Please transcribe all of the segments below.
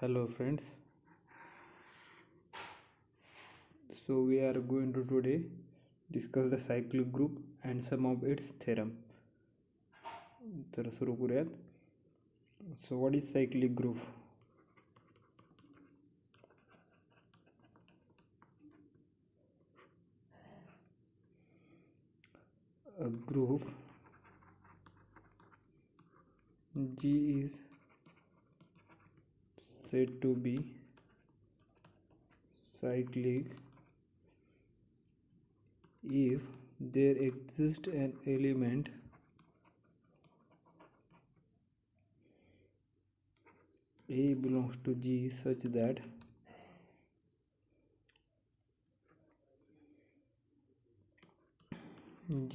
Hello friends, so we are going to today discuss the cyclic group and some of its theorem. तर सुरू करूयात. So what is cyclic group? A group G is said to be cyclic if there exists an element A belongs to G such that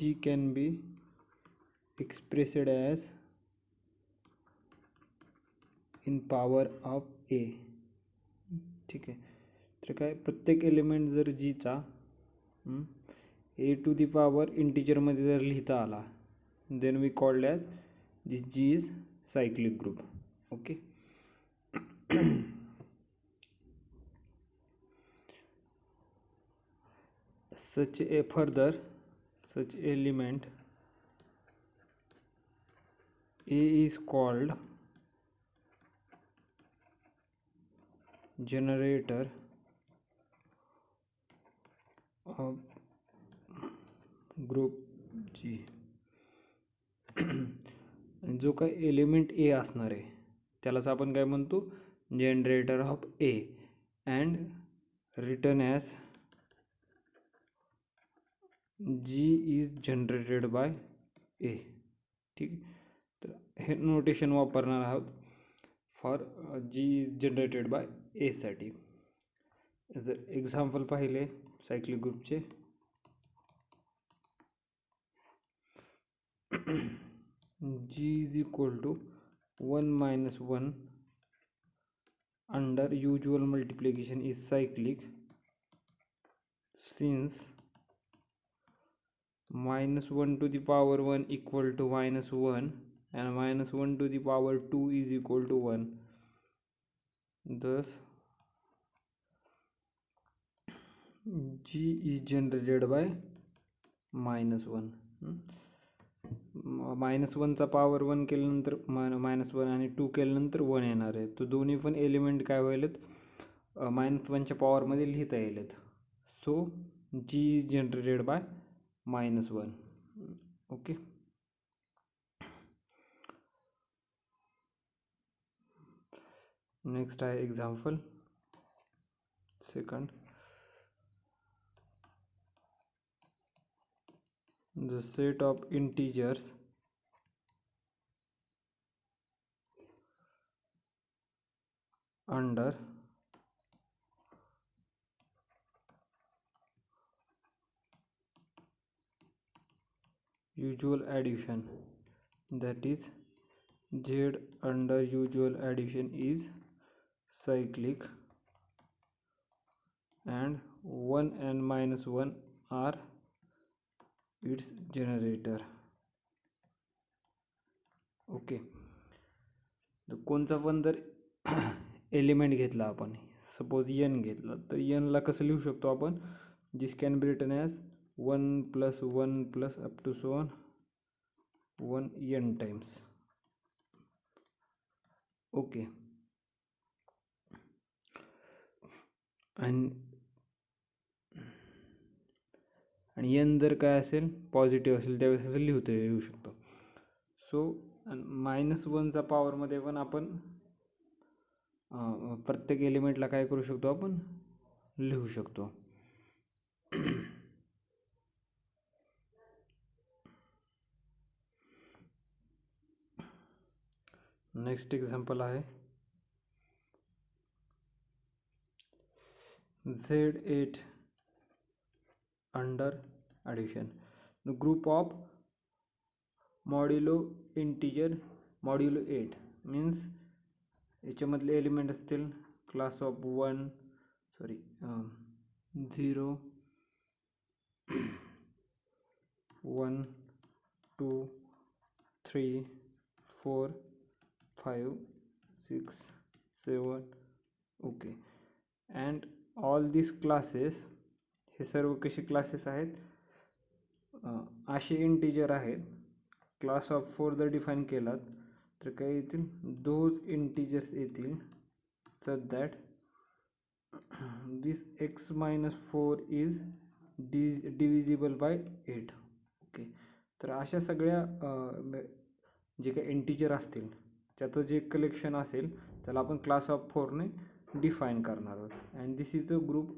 G can be expressed as in power of A. ठीक आहे. तर काय प्रत्येक element जर जीचा ए to the power इंटिजरमध्ये जर लिहिता आला then we called as this G is cyclic group. Okay. such element A is called generator of group G. जो काय एलिमेंट ए असणार आहे त्यालाच आपण काय म्हणतो, generator of A, and return as G is generated by A. ठीक. तर हे नोटेशन वापरणार आहोत for G is generated by A साठी. जर एक्झाम्पल पाहिले सायक्लिक ग्रुपचे, G is equal to 1 minus 1 under usual multiplication is cyclic since minus 1 to the power 1 equal to minus 1 and minus 1 to the power 2 is equal to 1. Thus G is generated by minus 1. Minus वनचा power 1 केल्यानंतर minus 1 आणि 2 केल्यानंतर 1 येणार आहे. तो दोन्ही पण element काय व्हायलेत मायनस 1च्या पॉवरमध्ये लिहिता येईलेत. So G is generated by minus 1. Okay. Next आहे example second. The set of integers under usual addition, that is Z under usual addition, is cyclic and 1 and minus 1 are its generator. Okay. तर कोणचा पण जर element घेतला आपण, suppose N घेतला, तर एनला कसं लिहू शकतो आपण, this can be written as 1 plus 1 plus up to so on 1 N times. Okay. आणि एन जर काय असेल पॉझिटिव्ह असेल त्यावेळेस असं येऊ शकतो. सो मायनस 1चा पॉवरमध्ये पण आपण प्रत्येक एलिमेंटला काय करू शकतो, आपण लिहू शकतो. नेक्स्ट एक्झाम्पल आहे Z8 under addition. The group of modulo integer modulo 8 means याच्यामधले एलिमेंट असतील class of 1 0 1 2 3 4 5 6 7 okay. And all this classes, हे सर्व कसे क्लासेस आहेत, असे इंटीजर आहेत. क्लास ऑफ 4 जर डिफाईन केलात तर काय येतील, दोज इंटीजर्स येतील such that this x minus 4 is divisible by 8. Okay. तर अशा सगळ्या जे काही इंटीजर असतील त्याचं जे कलेक्शन असेल त्याला आपण क्लास ऑफ 4ने डिफाईन करणार आहोत. And this is a group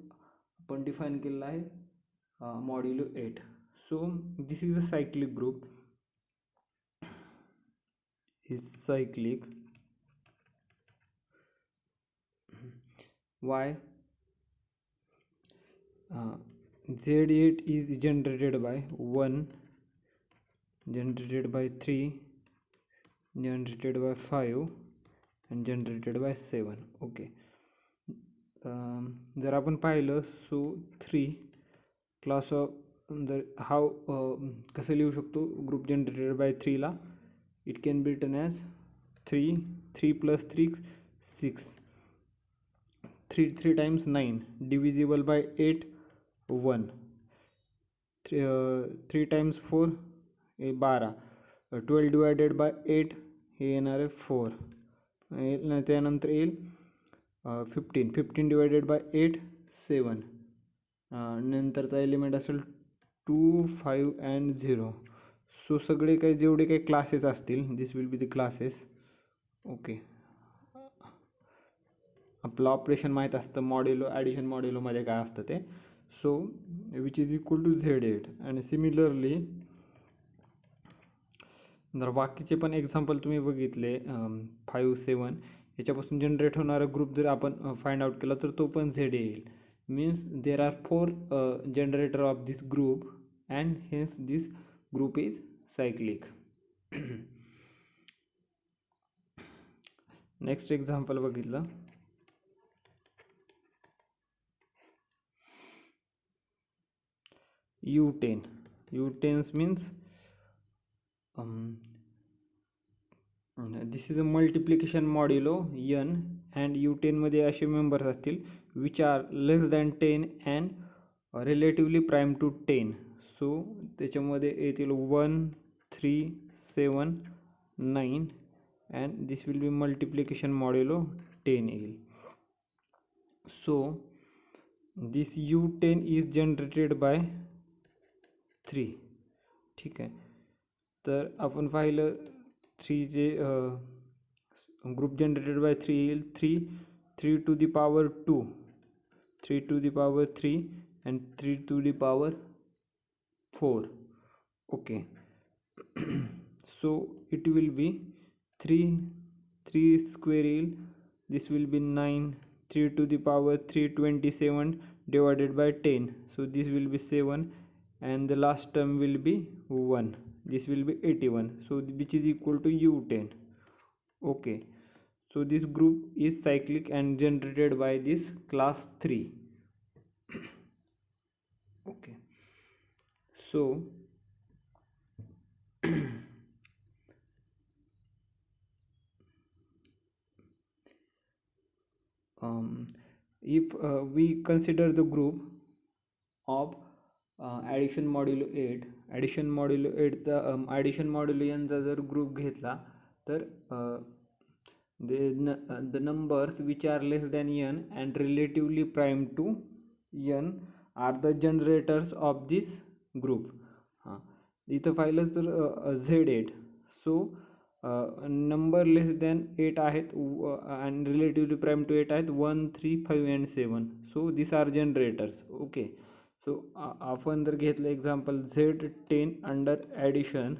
आपण डिफाईन केलेला आहे modulo 8. So this is a cyclic group, is cyclic. Why? Z8 is generated by 1, generated by 3, generated by 5 and generated by 7. Okay. जर आपण पाहिलं, सो 3 class of, जर हाव कसं लिहू शकतो ग्रुप जनरेटेड बाय 3ला, it can be written as 3 plus 3 6, 3 times 9 divisible by 8 1, 3 times 4 hey 12, 12 divided by 8 हे येणार आहे 4, त्यानंतर येईल 15 divided by 8 7, नंतरचा एलिमेंट असेल 2 5 and 0. सो सगळे काही जेवढे काही क्लासेस असतील, this will be the classes. Okay. आपलं ऑपरेशन माहीत असतं मॉड्युलो, ॲडिशन मॉड्युलोमध्ये काय असतं ते. So which is equal to Z8. आणि सिमिलरली जर बाकीचे पण एक्झाम्पल तुम्ही बघितले 5 7 याच्यापासून जनरेट होणारा ग्रुप जर आपण फाइंड आउट केला तर तो पण Z येईल. Means there are 4 generator of this group and hence this group is cyclic. Next example बघितलं, U10. U10 means this is a multiplication modulo n, and U10 मध्ये असे मेंबर्स असतील which are less than 10 and relatively prime to 10. So त्याच्यामध्ये येतील 1 3 7 9 and this will be multiplication modulo 10 येईल. So this U10 is generated by 3. ठीक आहे. तर आपण पाहिलं 3 जे ग्रुप जनरेटेड बाय 3 येईल 3 to the power 2, 3 to the power 3 and 3 to the power 4. okay. So it will be 3 square येईल, this will be 9, 3 to the power 327 divided by 10, so this will be 7 and the last term will be 1, this will be 81, so which is equal to U10. okay. So this group is cyclic and generated by this class 3. okay. So if we consider the group of addition modulo 8, addition modulo 8चा addition modulo यांचा जर group घेतला तर the numbers which are less than n and relatively prime to n are the generators of this group. इथं पाहिलं तर Z8, so number less than 8 आहेत and relatively prime to 8 आहेत 1 3 5 and 7, so these are generators. okay. सो आपण जर घेतलं example Z10 under addition,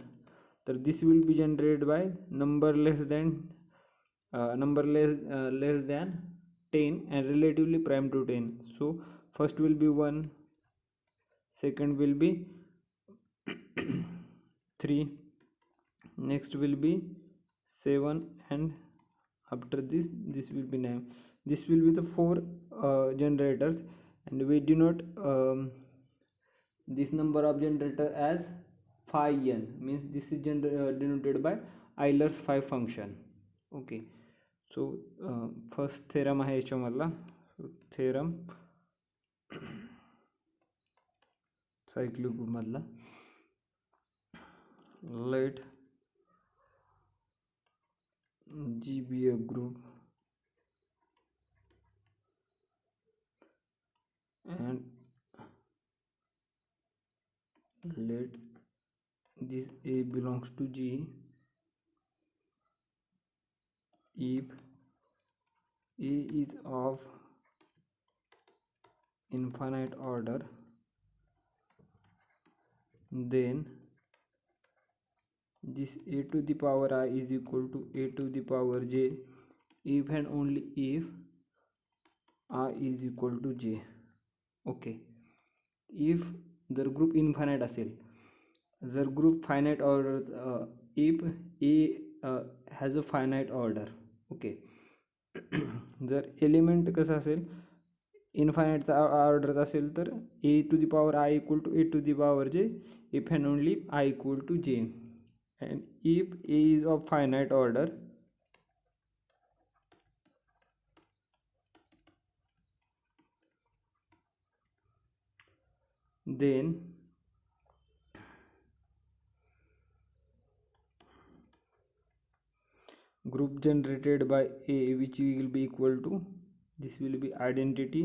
तर this will be generated by number less than less than 10 and relatively prime to 10. so first will be 1, second will be 3, next will be 7 and after this will be 9. this will be the 4 generators and we denote this number of generator as phi n, means this is denoted by Euler's phi function. okay. So first theorem आहे याच्यामधला. Theorem cyclic ग्रुपमधला, let G be a group and let this A belongs to G if A is of infinite order, then this A to the power I is equal to A to the power J if and only if I is equal to J. Okay, if the group infinite असेल, जर group finite order, if A has a finite order, okay. जर element कसं असेल, इन्फायनाईटचा order असेल तर A to the power I equal to A to the power J if and only I equal to J. And if A is of finite order, then group generated by A, which will be equal to, this will be identity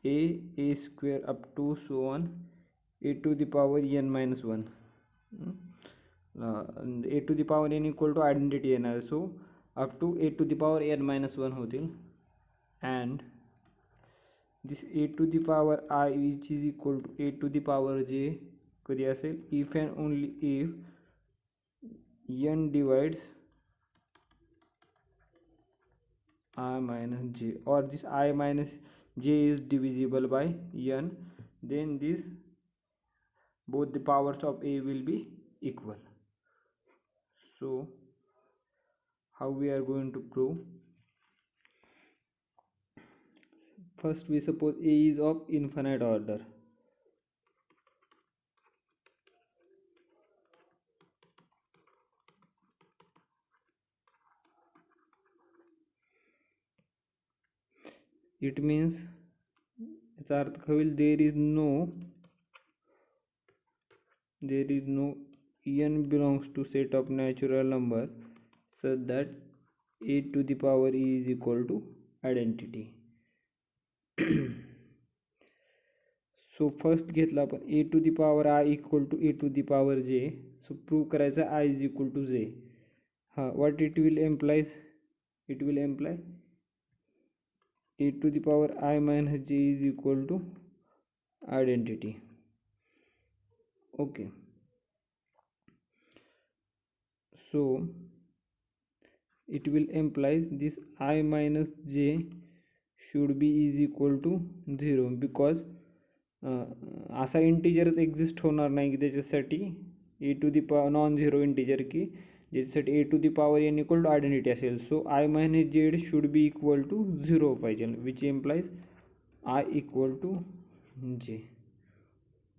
a square up to so on a to the power n minus 1. A to the power n equal to identity n, so up to a to the power n minus 1 होतील. and this a to the power I which is equal to a to the power j कधी असेल, if and only if n divides I minus j, or this I minus j is divisible by n, then this both the powers of a will be equal. So how we are going to prove? First we suppose a is of infinite order. It means याचा अर्थ होईल there is no n belongs to set of natural number such that a to the power e is equal to identity. So first घेतला आपण A to the power I equal to A to the power J. So prove करायचं I is equal to J. हां, what it will employs, it will employ A to the power I minus J is equal to identity. Okay, so it will implies this I minus j should be is equal to 0 because असा इंटिजरच exist होणार नाही की त्याच्यासाठी A to the power non zero integer की ज्याच्यासाठी A to the power N equal to identity असेल. So I minus Z should be equal to 0 पाहिजे, which implies I equal to J.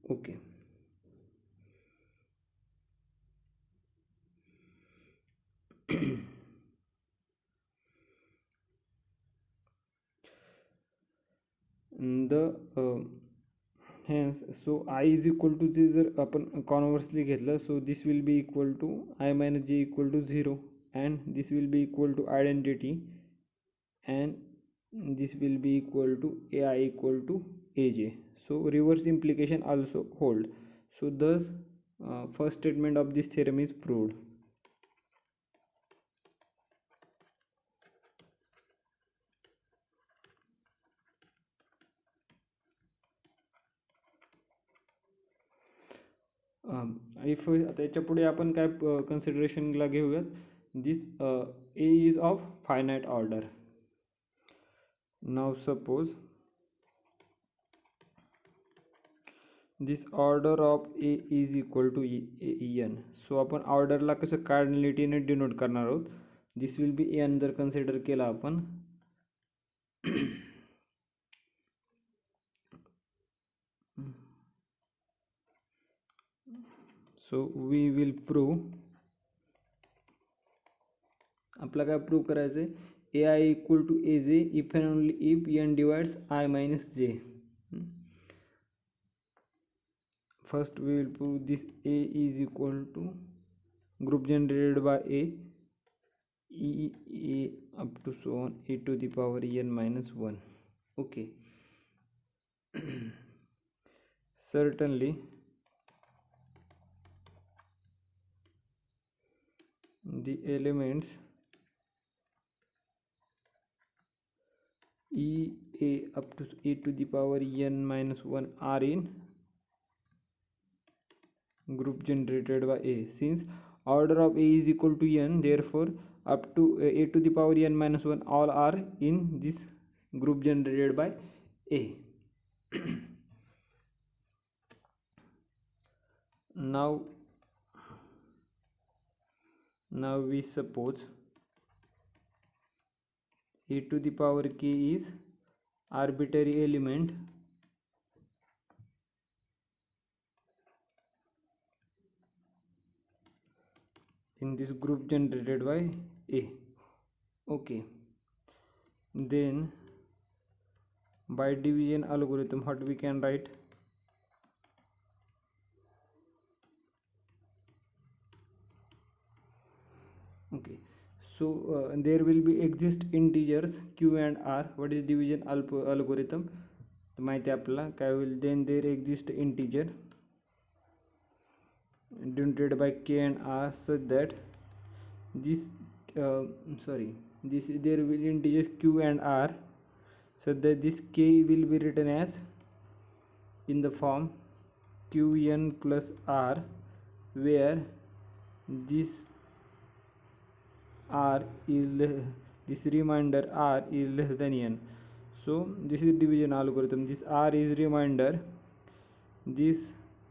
Okay, hence so I is equal to J जर आपण conversely घेतलं, so this will be equal to I minus J equal to 0 and this will be equal to identity and this will be equal to A I equal to A J. So reverse implication also hold. So thus first statement of this theorem is proved. If त्याच्या पुढे आपण काय कन्सिडरेशनला घेऊयात, this A is of finite order. Now suppose this order of A is equal to N. So आपण ऑर्डरला कसं कार्डिनलिटीने डिनोट करणार आहोत. दिस विल बी एन जर कन्सिडर केला आपण. सो वी विल प्रूव्ह, आपला काय प्रूव्ह करायचं आहे, ai equal to aj if and only if n divides I minus j. First we will prove this a is equal to group generated by a up to so on a to the power n minus 1. Okay. Certainly the elements a up to a to the power n minus 1 are in group generated by a. Since order of a is equal to n, therefore up to a to the power n minus 1 all are in this group generated by a. now we suppose a to the power k is arbitrary element in this group generated by a. Okay, then by division algorithm what we can write? Okay, so there will be exist integers q and r. What is division algorithm? माहिती आपल्याला काय होईल? then there exist integer denoted by k and r such that this there will integers q and r so that this k will be written as in the form qn plus r, where this r is this remainder r is less than n. So this is division algorithm. This r is remainder, this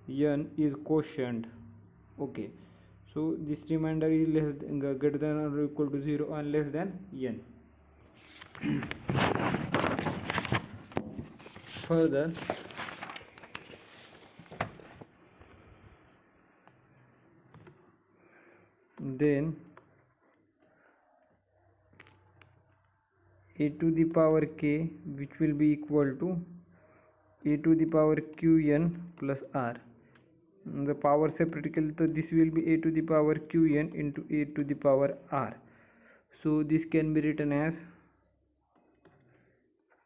n is quotient. Okay, so this remainder is less than, greater than or equal to 0 and less than n. Further, then a to the power k, which will be equal to a to the power qn plus r. The power separately, so this will be a to the power qn into a to the power r. So this can be written as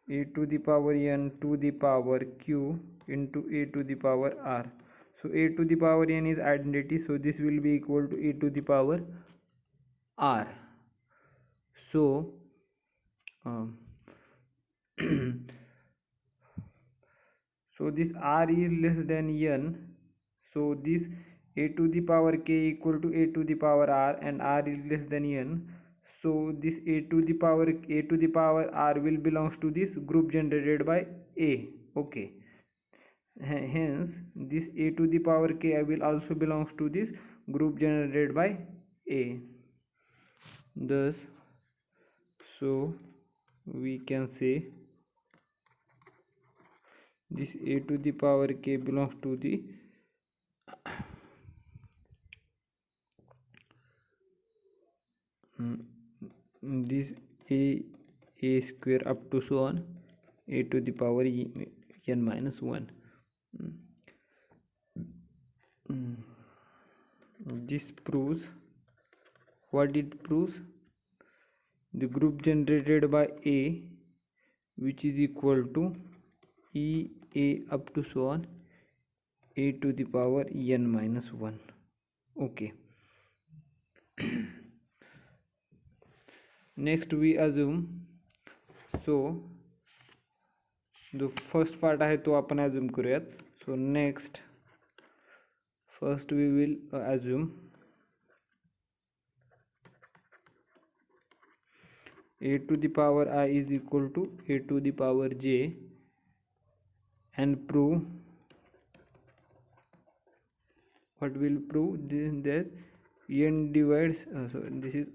a to the power n to the power q into a to the power r. So a to the power n is identity, so this will be equal to a to the power r. So so this r is less than n, so this a to the power k equal to a to the power r and r is less than n, so this a to the power r will belongs to this group generated by a. Okay, hence this a to the power k will also belongs to this group generated by a. Thus so we can say this a to the power k belongs to the this a square up to so on a to the power n minus 1. This proves what it proves? The group generated by a, which is equal to a up to so on a to the power n minus 1. Okay. Next we assume, so the first part आहे तो आपण assume करूयात. So next first we will assume a to the power I is equal to a to the power j and prove what will prove this, that n divides so this is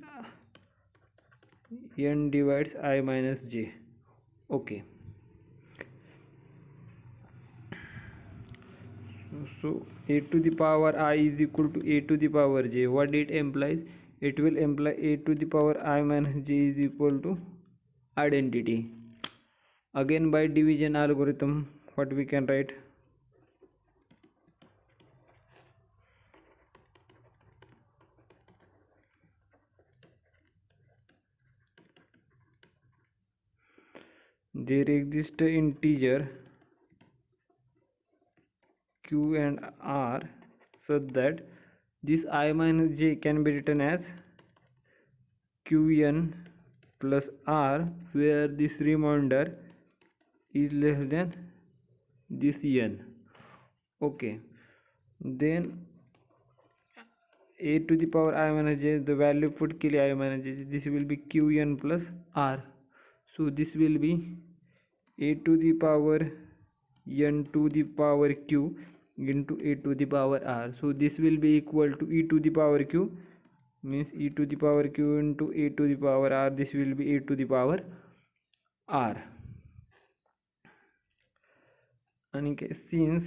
n divides I minus j. Okay, so a to the power I is equal to a to the power j. What it implies? it will imply a to the power I minus j is equal to identity. Again by division algorithm, what we can write? There exists an integer q and r such that this I minus j can be written as qn plus r, where this remainder is less than this n. Okay, then a to the power I minus j, the value put के लिए I minus j, this will be qn plus r. So this will be a to the power n to the power q into a to the power r. So this will be equal to e to the power q, means e to the power q into a to the power r. This will be a to the power r. And since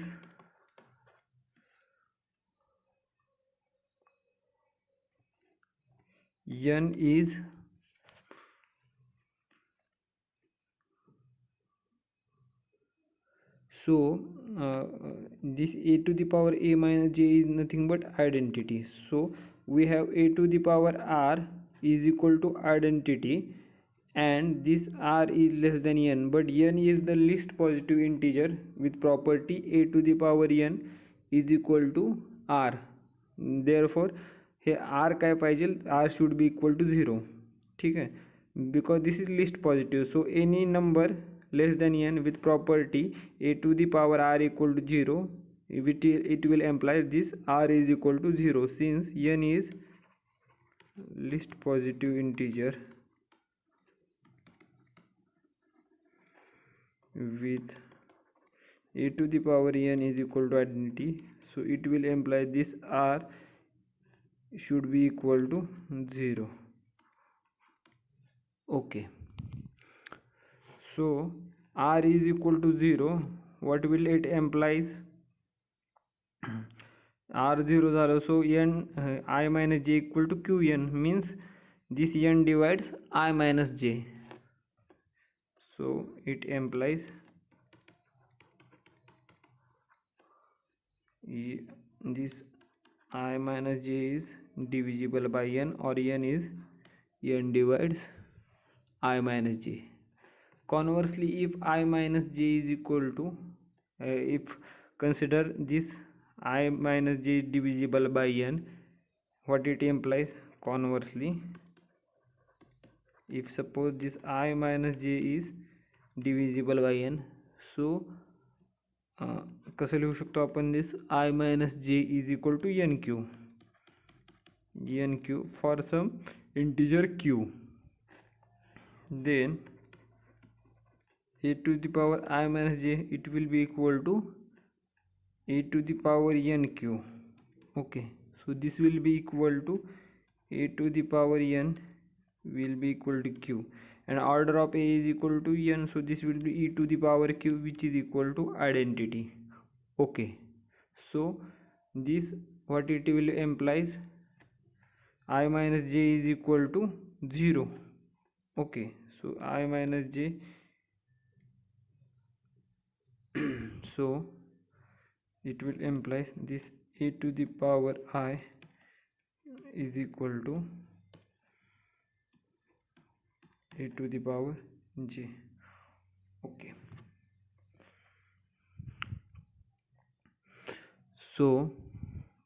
n is so this a to the power a minus j is nothing but identity. So we have a to the power r is equal to identity, and this r is less than n, but n is the least positive integer with property a to the power n is equal to r. Therefore hey r काय पाहिजे, r should be equal to 0. ठीक है, because this is least positive. So any number less than n with property a to the power r equal to 0, it will imply this r is equal to 0, since n is least positive integer with a to the power n is equal to identity. So it will imply this r should be equal to 0. Okay, so r is equal to 0, what will it implies? r 0 झालं, so n I minus j equal to qn, means this n divides I minus j. So it implies this I minus j is divisible by n, or n is n divides I minus j. Conversely, if I minus j is equal to if consider this I minus j is divisible by n, what it implies? Conversely, if suppose this I minus j is divisible by n, so कसं लिहू शकतो आपण? This I minus j is equal to nq for some integer q. Then a to the power I minus j, it will be equal to a to the power nq. Okay, so this will be equal to a to the power n will be equal to q, and order of a is equal to n, so this will be e to the power q, which is equal to identity. Okay, so this what it will implies? I minus j is equal to 0. Okay, so I minus j so it will implies this a to the power I is equal to a to the power j. Okay, so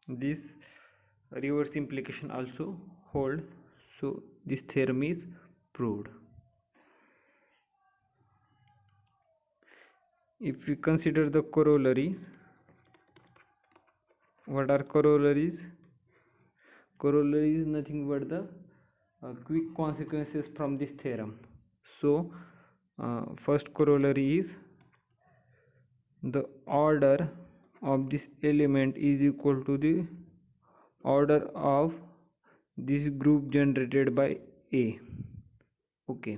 this reverse implication also hold. So this theorem is proved. If we consider the corollaries, what are corollaries? Corollary is nothing but the quick consequences from this theorem. So first corollary is the order of this element is equal to the order of this group generated by A. Okay,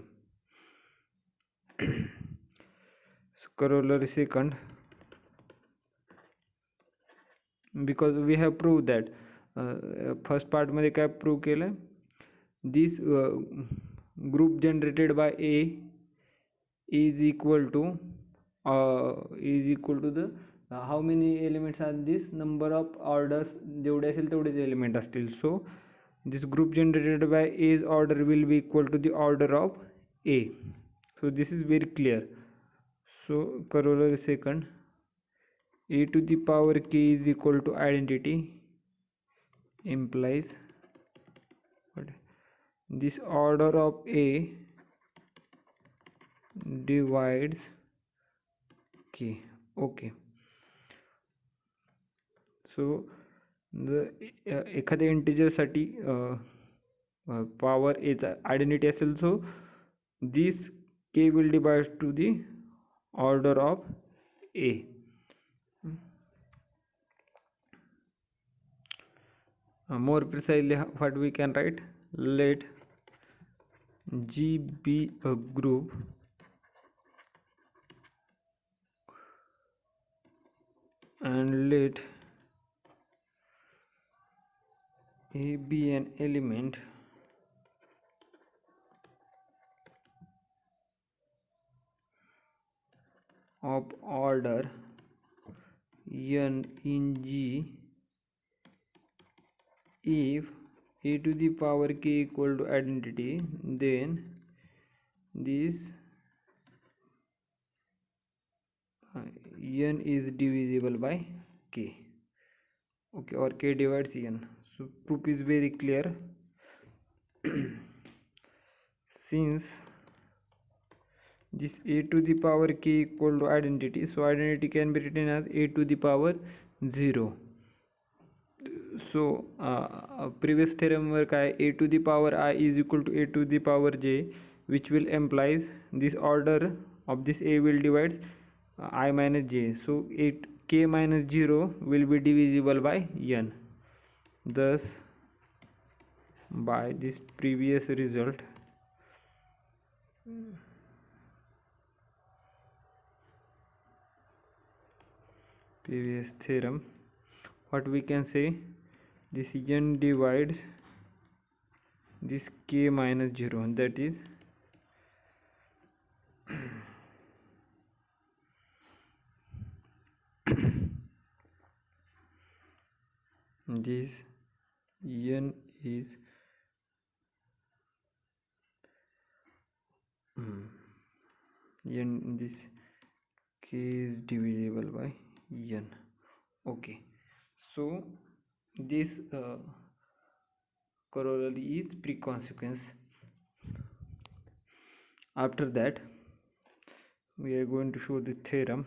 so corollary second, because we have proved that first part मध्ये काय prove केलं, this group generated by A is equal to the how many elements are this, number of orders जेवढे असेल तेवढेच element असतील. सो this group generated by A's order will be equal to the order of A. So this is very clear. So corollary second, A to the power k is equal to identity implies what, this order of A divides k. Okay. सो एखाद्या इंटिजरसाठी power एचा identity असेल, so this K will divide to the order of A. More precisely, what we can write, let G be a group and let A be an element of order n in G if A to the power k equal to identity, then this n is divisible by k. Okay, or k divides n. So proof is very clear. Since this A to the power k equal to identity, so identity can be written as A to the power 0. So previous theorem वर काय, A to the power I is equal to A to the power j, which will implies this order of this A will divide I minus j. So k minus 0 will be divisible by n. Thus by this previous result, previous theorem, what we can say, this n divides this k minus 0, that is this n is n, this k is divisible by n. Okay, so this corollary is preconsequence. After that we are going to show the theorem.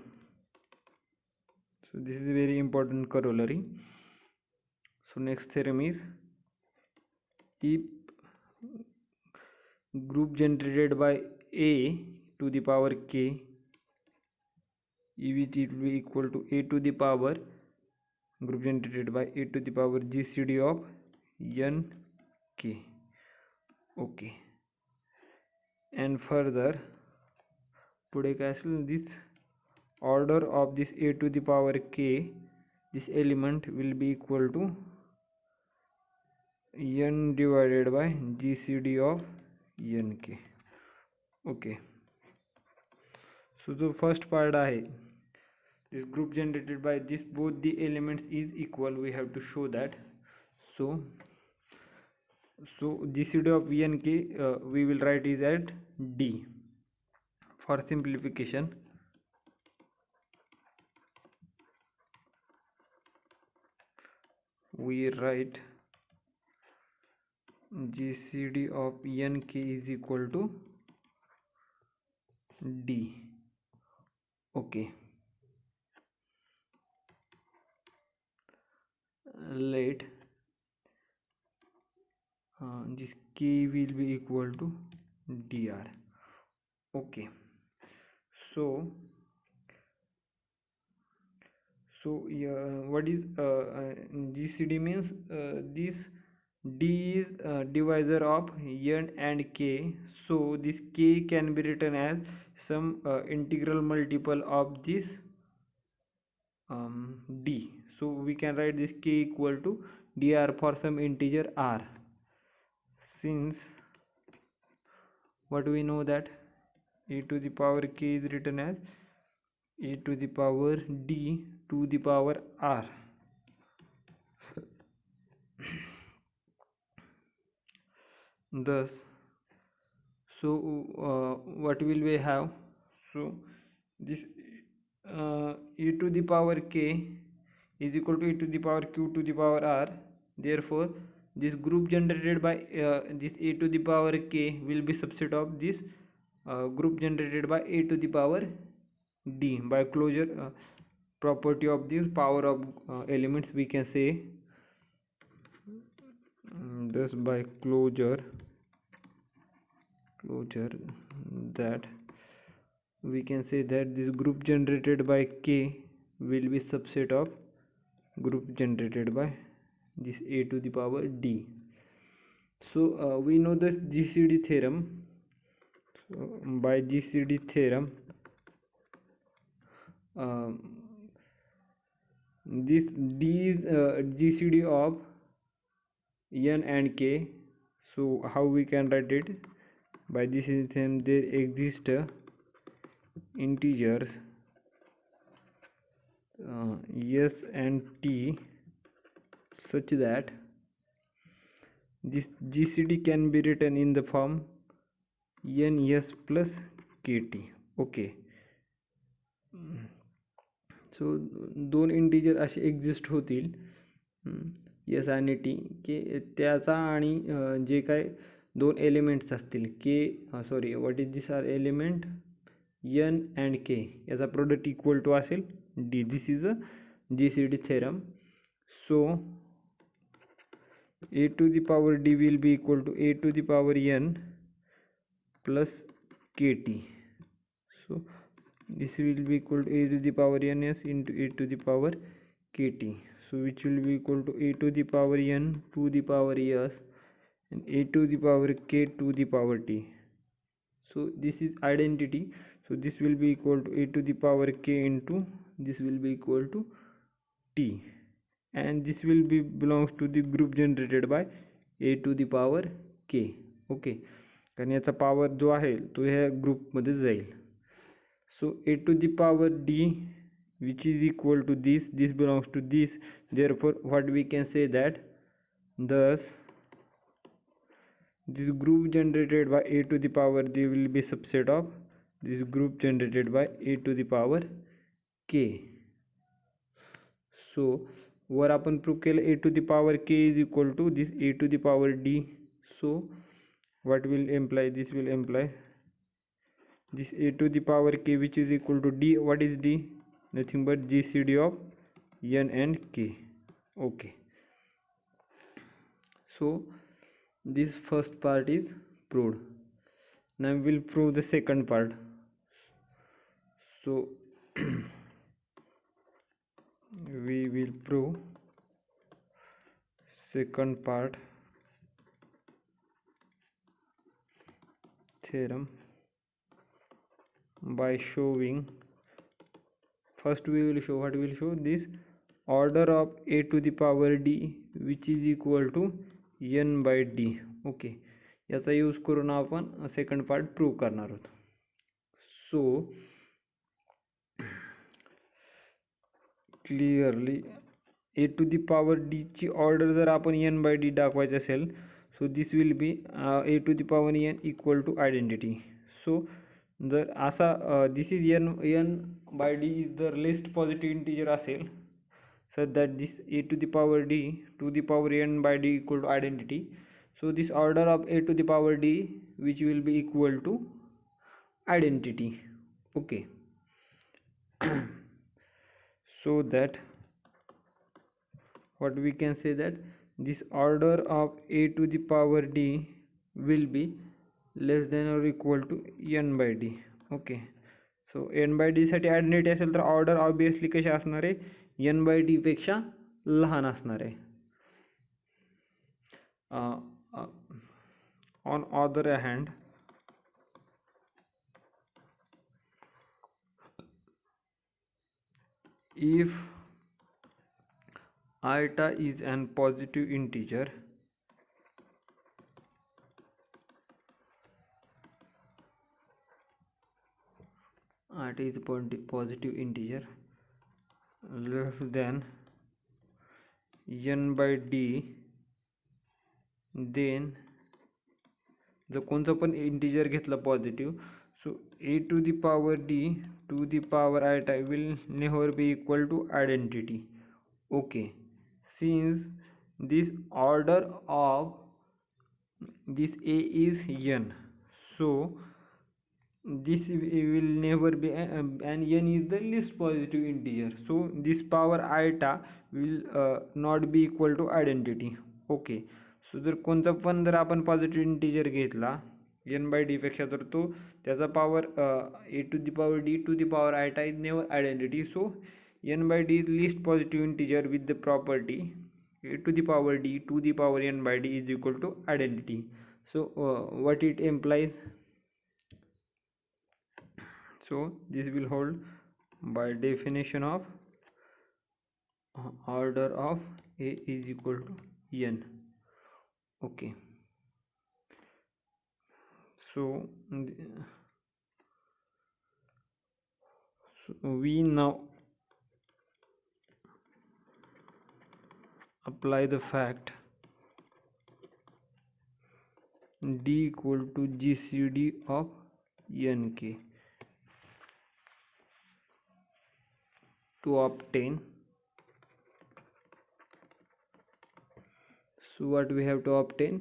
So this is a very important corollary. So next theorem is, if group generated by A to the power k, if it will be equal to A to the power group generated by A to the power GCD of n k. Okay, and further पुढे काय असेल, this order of this A to the power k, this element will be equal to n divided by GCD of nk. Okay, so the first part आहे, this group generated by this both the elements is equal, we have to show that. So GCD of nk we will write is at d. For simplification, we write GCD of nk is equal to d. Okay, let this k will be equal to dr. Okay, so what is GCD means, this d is divisor of n and k, so this k can be written as some integral multiple of this d. So we can write this k equal to dr for some integer r. since what we know that a to the power k is written as a to the power d to the power r. Thus, so what will we have? So this e to the power k is equal to e to the power q to the power r. Therefore, this group generated by this a to the power k will be subset of this group generated by a to the power d. By closure property of this power of elements, we can say thus by closure that we can say that this group generated by k will be subset of group generated by this a to the power d. So we know this GCD theorem. So by GCD theorem, this d is GCD of n and k. So how we can write it? By this theorem, there exist integers s and t such that this GCD can be written in the form ns plus kt. Okay, so दोन integer असे exist होतील S आणि T के त्याचा आणि जे काय दोन एलिमेंट्स असतील K sorry what is this are element N and K याचा प्रोडक्ट इक्वल टू असेल D. This is a GCD theorem. So a to the power d will be equal to a to the power n plus kt. So this will be equal to a to the power ns into a to the power kt. So which will be equal to a to the power n to the power s and a to the power k to the power t. So this is identity. So this will be equal to a to the power k into this will be equal to t, and this will be belongs to the group generated by a to the power k. Okay, कारण याचा power जो आहे तो ह्या ग्रुपमध्ये जाईल. सो a to the power d which is equal to this belongs to this. Therefore what we can say that thus this group generated by a to the power d will be subset of this group generated by a to the power k. So वर आपण prove केलं a to the power k is equal to this a to the power d. So what will imply? This will imply this a to the power k which is equal to d. What is d? Nothing but GCD of n and k. Okay, so this first part is proved. Now we will prove the second part. So we will prove second part theorem by showing, first we will show, what we will show, this order of a to the power d which is equal to n by d. Okay, याचा use करून आपण second part prove करणार आहोत. So clearly a to the power d ची order जर आपण n by d दाखवायची असेल, so this will be a to the power n equal to identity. So जर असा this is n by d is the least positive integer असेल, so that this a to the power d to the power n by d equal to identity. So this order of a to the power d which will be equal to identity. Okay, so that what we can say that this order of a to the power d will be less than or equal to n by d. Okay, so n by d साठी identity असेल तर order obviously कशी असणार आहे, n by d पेक्षा लहान असणार आहे. On other hand if iota is an positive integer, at is positive integer less than n by d, then जर कोणचा पण इंटिजर घेतला positive, so a to the power d to the power iota will never be equal to identity. Okay, since this order of this a is n, so this will never be and n is the least positive integer, so this power iota will not be equal to identity. Okay, so जर कोणचा पण जर आपण positive integer घेतला N by D पेक्षा, तर तो त्याचा power A to the power D to the power eta is never identity. So N by D is least positive integer with the property A to the power D to the power N by D is equal to identity. So what it implies, so this will hold by definition of order of a is equal to n. Okay, so we now apply the fact d equal to GCD of nk to obtain, so what we have to obtain,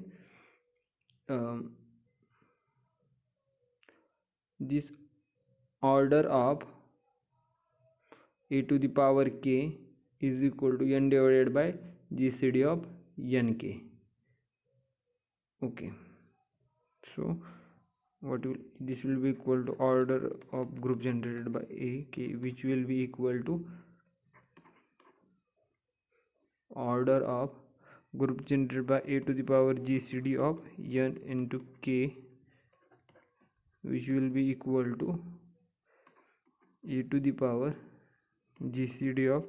this order of a to the power k is equal to n divided by GCD of nk. Okay, so what will this will be equal to order of group generated by a k, which will be equal to order of group generated by a to the power GCD of n into k, which will be equal to a to the power GCD of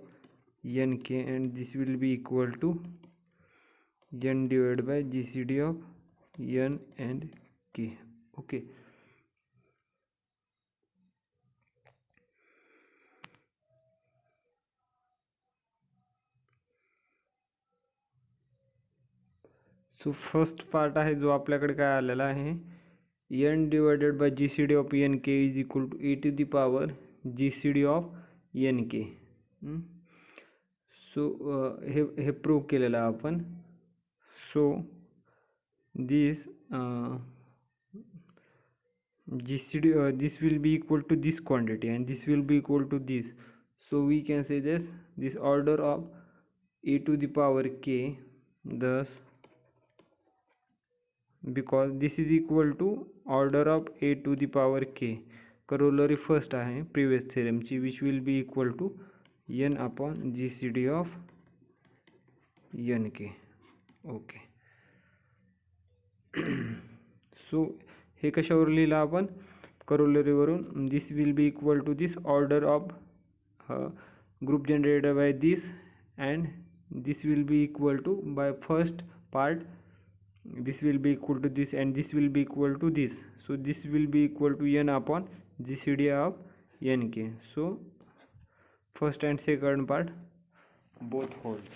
nk, and this will be equal to n divided by GCD of n and k. Okay, so first part आहे जो आपल्याकडे काय आलेला आहे, n divided by GCD of N K is equal to A to the power GCD of N K. So हे prove केलेलं आहे आपण. So this GCD this will be equal to this quantity and this will be equal to this, so we can say this order of a to the power k, thus because this is equal to order of a to the power k, corollary first आहे previous theorem ची, which will be equal to n upon GCD of nk. Okay, so हे कशावर लिहिलं आपण, corollary वरून. this will be equal to this order of group generated by this, and this will be equal to, by first part, this will be equal to this and this will be equal to this, so this will be equal to n upon GCD of nk. So first and second part both holds.